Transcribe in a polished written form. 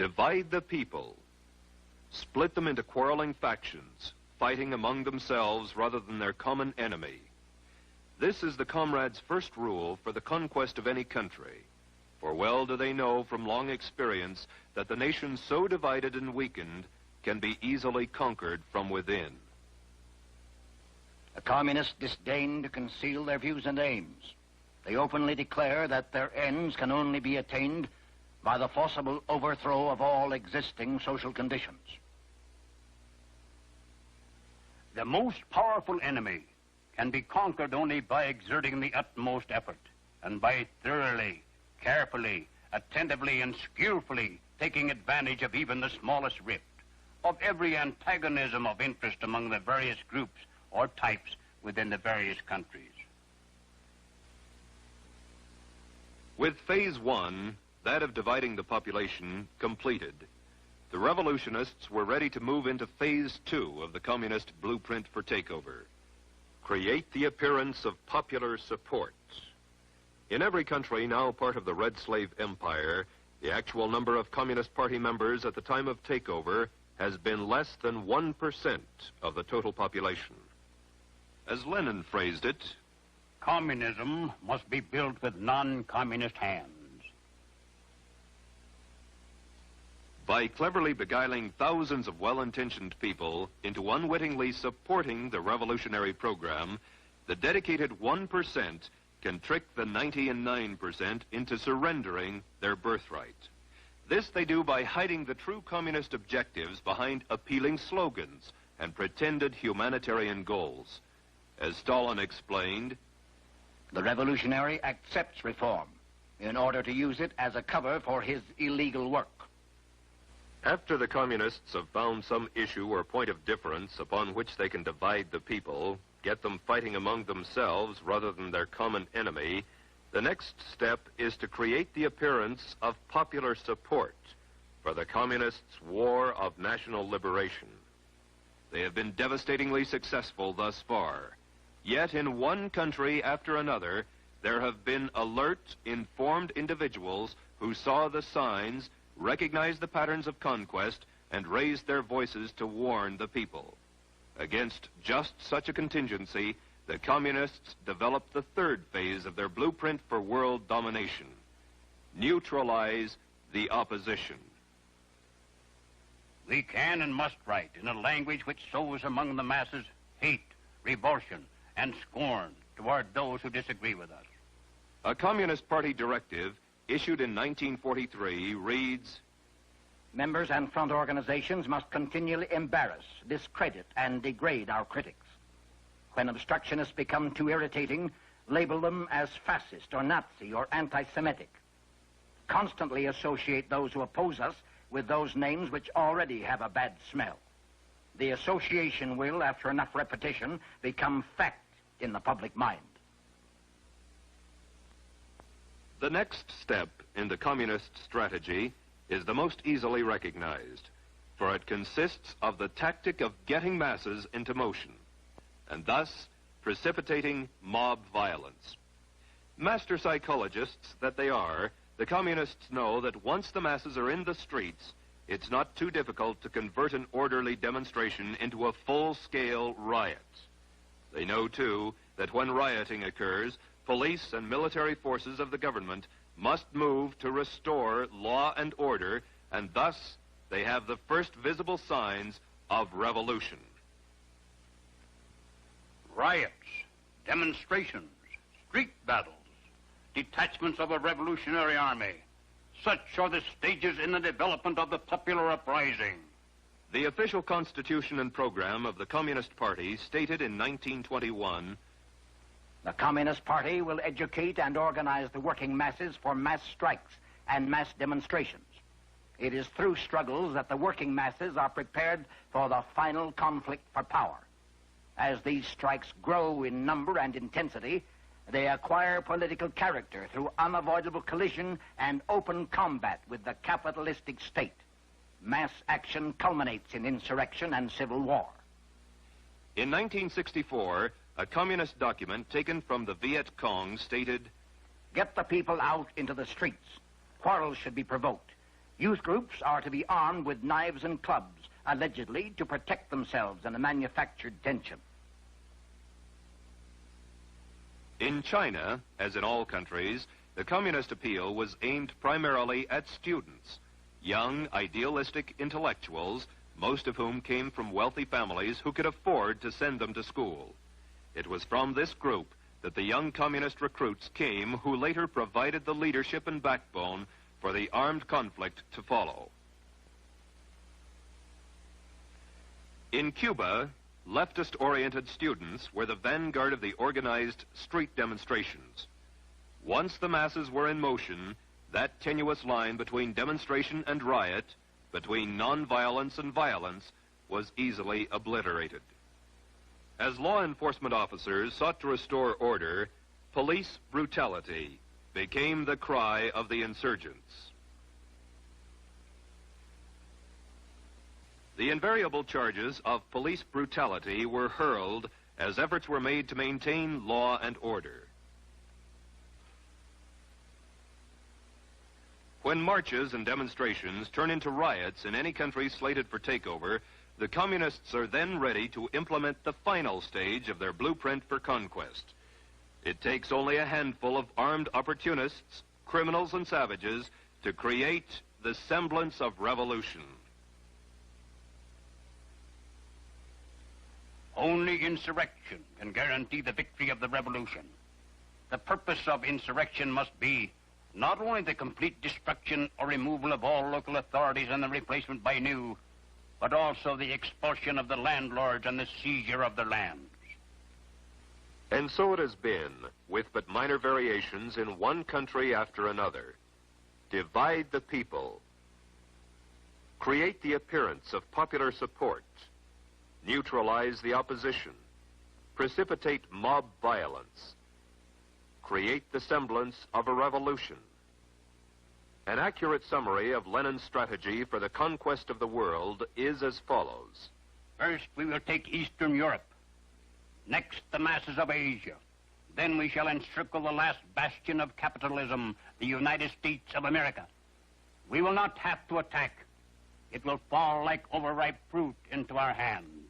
divide the people, split them into quarreling factions, fighting among themselves rather than their common enemy. This is the comrades' first rule for the conquest of any country, for well do they know from long experience that the nation so divided and weakened can be easily conquered from within. The communists disdain to conceal their views and aims. They openly declare that their ends can only be attained by the forcible overthrow of all existing social conditions. The most powerful enemy can be conquered only by exerting the utmost effort and by thoroughly, carefully, attentively, and skillfully taking advantage of even the smallest rift, of every antagonism of interest among the various groups or types within the various countries. With phase one, that of dividing the population, completed, the revolutionists were ready to move into phase two of the communist blueprint for takeover. Create the appearance of popular support. In every country now part of the Red Slave Empire, the actual number of Communist Party members at the time of takeover has been less than 1% of the total population. As Lenin phrased it, communism must be built with non-communist hands. By cleverly beguiling thousands of well-intentioned people into unwittingly supporting the revolutionary program, the dedicated 1% can trick the 99% into surrendering their birthright. This they do by hiding the true communist objectives behind appealing slogans and pretended humanitarian goals. As Stalin explained, the revolutionary accepts reform in order to use it as a cover for his illegal work. After the communists have found some issue or point of difference upon which they can divide the people, get them fighting among themselves rather than their common enemy, the next step is to create the appearance of popular support for the communists' war of national liberation. They have been devastatingly successful thus far. Yet in one country after another, there have been alert, informed individuals who saw the signs, recognized the patterns of conquest, and raised their voices to warn the people. Against just such a contingency, the communists developed the third phase of their blueprint for world domination: neutralize the opposition. We can and must write in a language which sows among the masses hate, revulsion, and scorn toward those who disagree with us. A Communist Party directive issued in 1943 reads, members and front organizations must continually embarrass, discredit, and degrade our critics. When obstructionists become too irritating, label them as fascist or Nazi or anti-Semitic. Constantly associate those who oppose us with those names which already have a bad smell. The association will, after enough repetition, become fact in the public mind. The next step in the communist strategy is the most easily recognized, for it consists of the tactic of getting masses into motion, and thus precipitating mob violence. Master psychologists that they are, the communists know that once the masses are in the streets, it's not too difficult to convert an orderly demonstration into a full-scale riot. They know, too, that when rioting occurs, police and military forces of the government must move to restore law and order, and thus they have the first visible signs of revolution. Riots, demonstrations, street battles, detachments of a revolutionary army. Such are the stages in the development of the popular uprising. The official constitution and program of the Communist Party stated in 1921, the Communist Party will educate and organize the working masses for mass strikes and mass demonstrations. It is through struggles that the working masses are prepared for the final conflict for power. As these strikes grow in number and intensity, they acquire political character through unavoidable collision and open combat with the capitalistic state. Mass action culminates in insurrection and civil war. In 1964, a communist document taken from the Viet Cong stated, get the people out into the streets. Quarrels should be provoked. Youth groups are to be armed with knives and clubs, allegedly to protect themselves in a manufactured tension. In China, as in all countries, the communist appeal was aimed primarily at students, young, idealistic intellectuals, most of whom came from wealthy families who could afford to send them to school. It was from this group that the young communist recruits came who later provided the leadership and backbone for the armed conflict to follow. In Cuba, leftist-oriented students were the vanguard of the organized street demonstrations. Once the masses were in motion, that tenuous line between demonstration and riot, between nonviolence and violence, was easily obliterated. As law enforcement officers sought to restore order, police brutality became the cry of the insurgents. The invariable charges of police brutality were hurled as efforts were made to maintain law and order. When marches and demonstrations turn into riots in any country slated for takeover, the communists are then ready to implement the final stage of their blueprint for conquest. It takes only a handful of armed opportunists, criminals and savages to create the semblance of revolution. Only insurrection can guarantee the victory of the revolution. The purpose of insurrection must be not only the complete destruction or removal of all local authorities and the replacement by new, but also the expulsion of the landlords and the seizure of their lands. And so it has been, with but minor variations in one country after another. Divide the people. Create the appearance of popular support. Neutralize the opposition. Precipitate mob violence. Create the semblance of a revolution. An accurate summary of Lenin's strategy for the conquest of the world is as follows. First, we will take Eastern Europe. Next, the masses of Asia. Then we shall encircle the last bastion of capitalism, the United States of America. We will not have to attack. It will fall like overripe fruit into our hands.